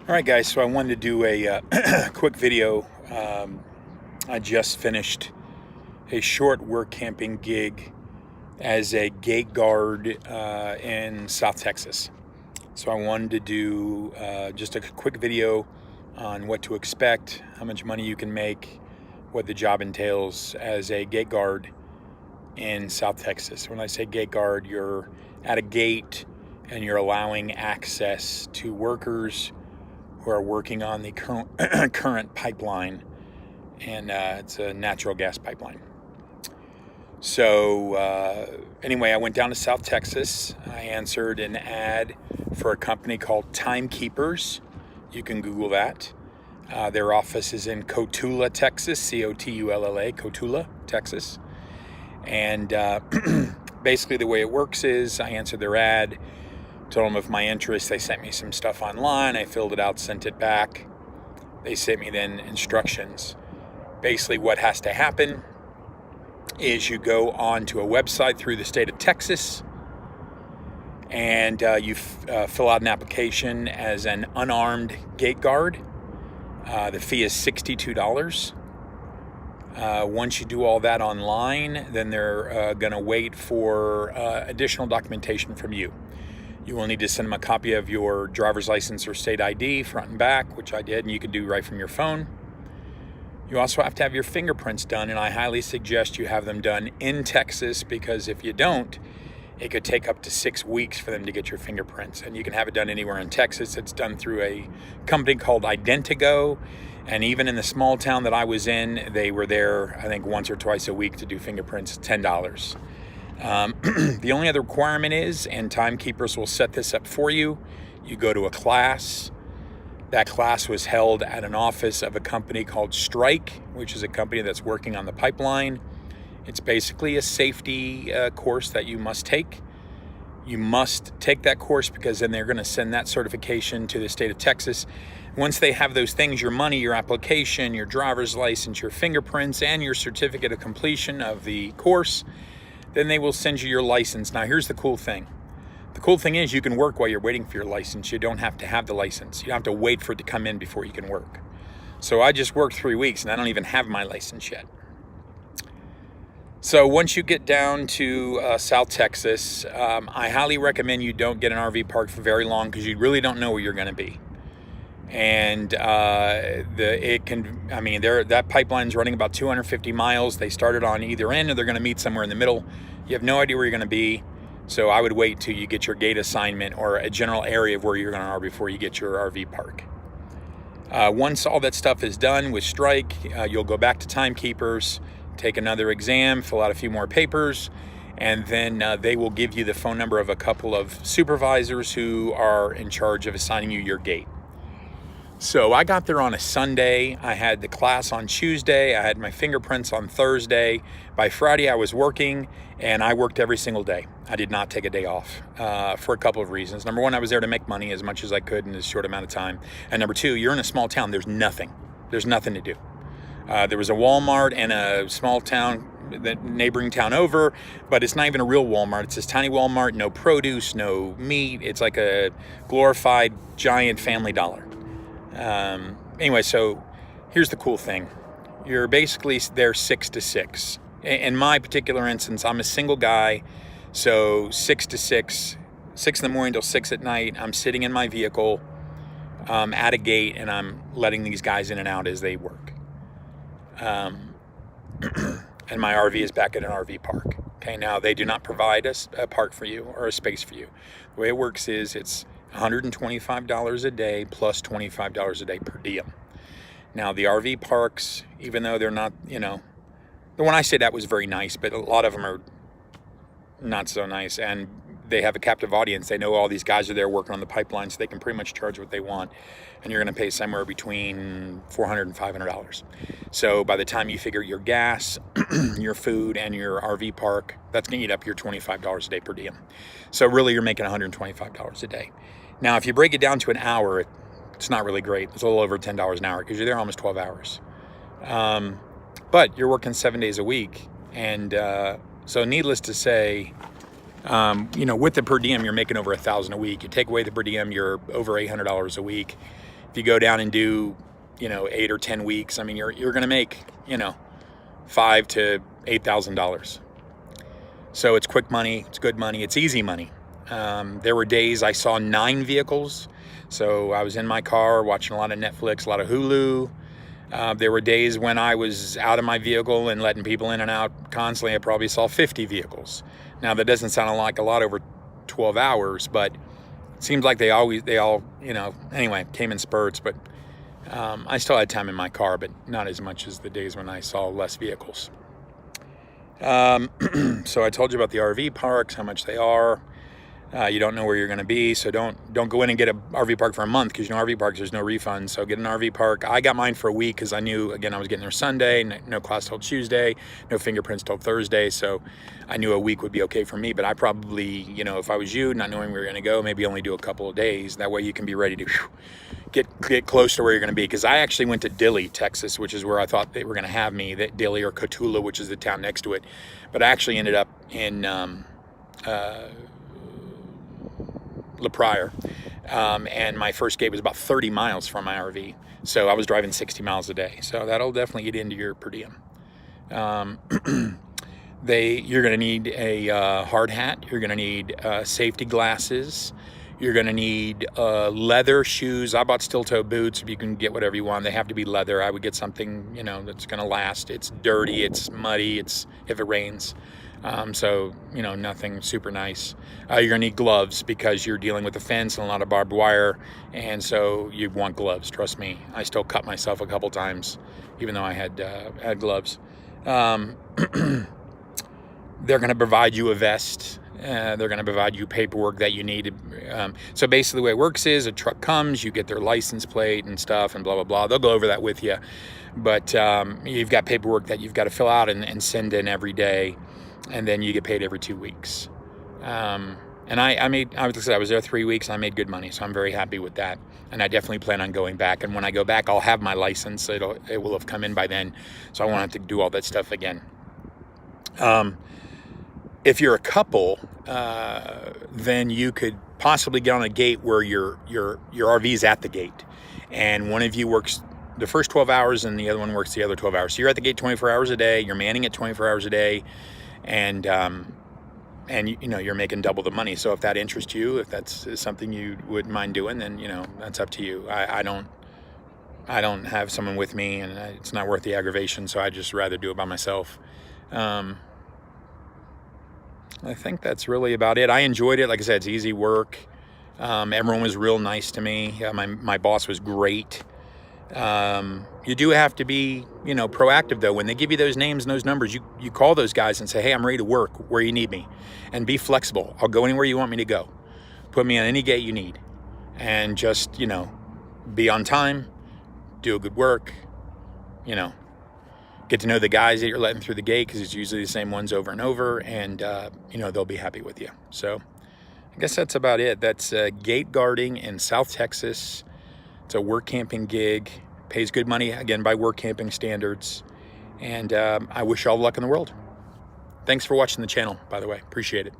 All right, guys, so I wanted to do a quick video. I just finished a short work camping gig as a gate guard in South Texas. So I wanted to do just a quick video on what to expect, how much money you can make, what the job entails as a gate guard in South Texas. When I say gate guard, you're at a gate and you're allowing access to workers who are working on the current pipeline, and it's a natural gas pipeline. So anyway, I went down to South Texas. I answered an ad for a company called Timekeepers. You can Google that. Their office is in Cotulla, Texas, C-O-T-U-L-L-A, Cotulla, Texas. And basically the way it works is I answered their ad, told them of my interest. They sent me some stuff online. I filled it out, sent it back. They sent me then instructions. Basically what has to happen is you go onto a website through the state of Texas and you fill out an application as an unarmed gate guard. The fee is $62. Once you do all that online, then they're going to wait for additional documentation from you. You will need to send them a copy of your driver's license or state ID, front and back, which I did, and you can do right from your phone. You also have to have your fingerprints done, and I highly suggest you have them done in Texas, because if you don't, it could take up to 6 weeks for them to get your fingerprints. And you can have it done anywhere in Texas. It's done through a company called Identigo, and even in the small town that I was in, they were there, I think, once or twice a week to do fingerprints, $10. The only other requirement is, and Timekeepers will set this up for you, you go to a class. That class was held at an office of a company called Strike, which is a company that's working on the pipeline. It's basically a safety course that you must take. You must take that course because then they're going to send that certification to the state of Texas. Once they have those things, your money, your application, your driver's license, your fingerprints, and your certificate of completion of the course, then they will send you your license. Now, here's the cool thing. The cool thing is you can work while you're waiting for your license. You don't have to have the license. You don't have to wait for it to come in before you can work. So I just worked 3 weeks and I don't even have my license yet. So once you get down to South Texas, I highly recommend you don't get an RV park for very long, because you really don't know where you're going to be. And that pipeline's running about 250 miles. They started on either end, or they're going to meet somewhere in the middle. You have no idea where you're going to be. So I would wait till you get your gate assignment or a general area of where you're going to are before you get your RV park. Once all that stuff is done with Strike, you'll go back to Timekeepers, take another exam, fill out a few more papers, and then they will give you the phone number of a couple of supervisors who are in charge of assigning you your gate. So I got there on a Sunday. I had the class on Tuesday. I had my fingerprints on Thursday. By Friday, I was working, and I worked every single day. I did not take a day off for a couple of reasons. Number one, I was there to make money as much as I could in this short amount of time. And number two, you're in a small town. There's nothing. There's nothing to do. There was a Walmart and a small town, the neighboring town over, but it's not even a real Walmart. It's this tiny Walmart, no produce, no meat. It's like a glorified giant Family Dollar. Anyway, so here's the cool thing. You're basically there 6 to 6. In my particular instance, I'm a single guy, so 6 to 6, 6 in the morning till 6 at night, I'm sitting in my vehicle at a gate, and I'm letting these guys in and out as they work. And my RV is back at an RV park. Okay, now they do not provide a park for you or a space for you. The way it works is it's $125 a day plus $25 a day per diem. Now the RV parks, even though they're not, the one I stayed at was very nice, but a lot of them are not so nice, and they have a captive audience. They know all these guys are there working on the pipeline, so they can pretty much charge what they want, and you're going to pay somewhere between $400 and $500. So by the time you figure your gas, your food, and your RV park, that's going to eat up your $25 a day per diem. So really, you're making $125 a day. Now, if you break it down to an hour, it's not really great. It's a little over $10 an hour, because you're there almost 12 hours. But you're working 7 days a week, and so needless to say, with the per diem, you're making over $1,000 a week. You take away the per diem, you're over $800 a week. If you go down and do, 8 or 10 weeks, I mean, you're going to make, $5,000 to $8,000. So it's quick money, it's good money, it's easy money. There were days I saw 9 vehicles. So I was in my car watching a lot of Netflix, a lot of Hulu. There were days when I was out of my vehicle and letting people in and out constantly. I probably saw 50 vehicles. Now that doesn't sound like a lot over 12 hours, but it seems like they all, anyway, came in spurts. But I still had time in my car, but not as much as the days when I saw less vehicles. So I told you about the RV parks, how much they are. You don't know where you're going to be, so don't go in and get an RV park for a month, because RV parks, there's no refund. So get an RV park. I got mine for a week because I knew, again, I was getting there Sunday, no class till Tuesday, no fingerprints till Thursday, so I knew a week would be okay for me. But I probably, if I was you, not knowing where you're going to go, maybe only do a couple of days. That way you can be ready to get close to where you're going to be. Because I actually went to Dilley, Texas, which is where I thought they were going to have me, that Dilley or Cotulla, which is the town next to it. But I actually ended up in La Pryor, and my first gate was about 30 miles from my RV, so I was driving 60 miles a day. So that'll definitely get into your per diem. You're going to need a hard hat. You're going to need safety glasses. You're going to need leather shoes. I bought steel-toe boots. You can get whatever you want. They have to be leather. I would get something that's going to last. It's dirty. It's muddy. If it rains. So nothing super nice. You're gonna need gloves because you're dealing with a fence and a lot of barbed wire, and so you want gloves. Trust me, I still cut myself a couple times, even though I had gloves. They're gonna provide you a vest. They're gonna provide you paperwork that you need. So basically the way it works is a truck comes, you get their license plate and stuff and blah, blah, blah. They'll go over that with you. But you've got paperwork that you've got to fill out and send in every day. And then you get paid every 2 weeks. And I was there 3 weeks and I made good money. So I'm very happy with that. And I definitely plan on going back. And when I go back, I'll have my license. It will have come in by then. So I won't have to do all that stuff again. If you're a couple, then you could possibly get on a gate where your RV is at the gate. And one of you works the first 12 hours and the other one works the other 12 hours. So you're at the gate 24 hours a day. You're manning it 24 hours a day. And you're making double the money. So if that interests you, if that's something you wouldn't mind doing, then that's up to you. I don't have someone with me, and it's not worth the aggravation. So I just rather do it by myself. I think that's really about it. I enjoyed it. Like I said, it's easy work. Everyone was real nice to me. My boss was great. You do have to be, proactive though. When they give you those names and those numbers, you call those guys and say, hey, I'm ready to work where you need me, and be flexible. I'll go anywhere you want me to go. Put me on any gate you need, and just, be on time, do a good work, get to know the guys that you're letting through the gate, because it's usually the same ones over and over, and, they'll be happy with you. So I guess that's about it. That's gate guarding in South Texas. It's a work camping gig, pays good money, again, by work camping standards. And I wish you all the luck in the world. Thanks for watching the channel, by the way. Appreciate it.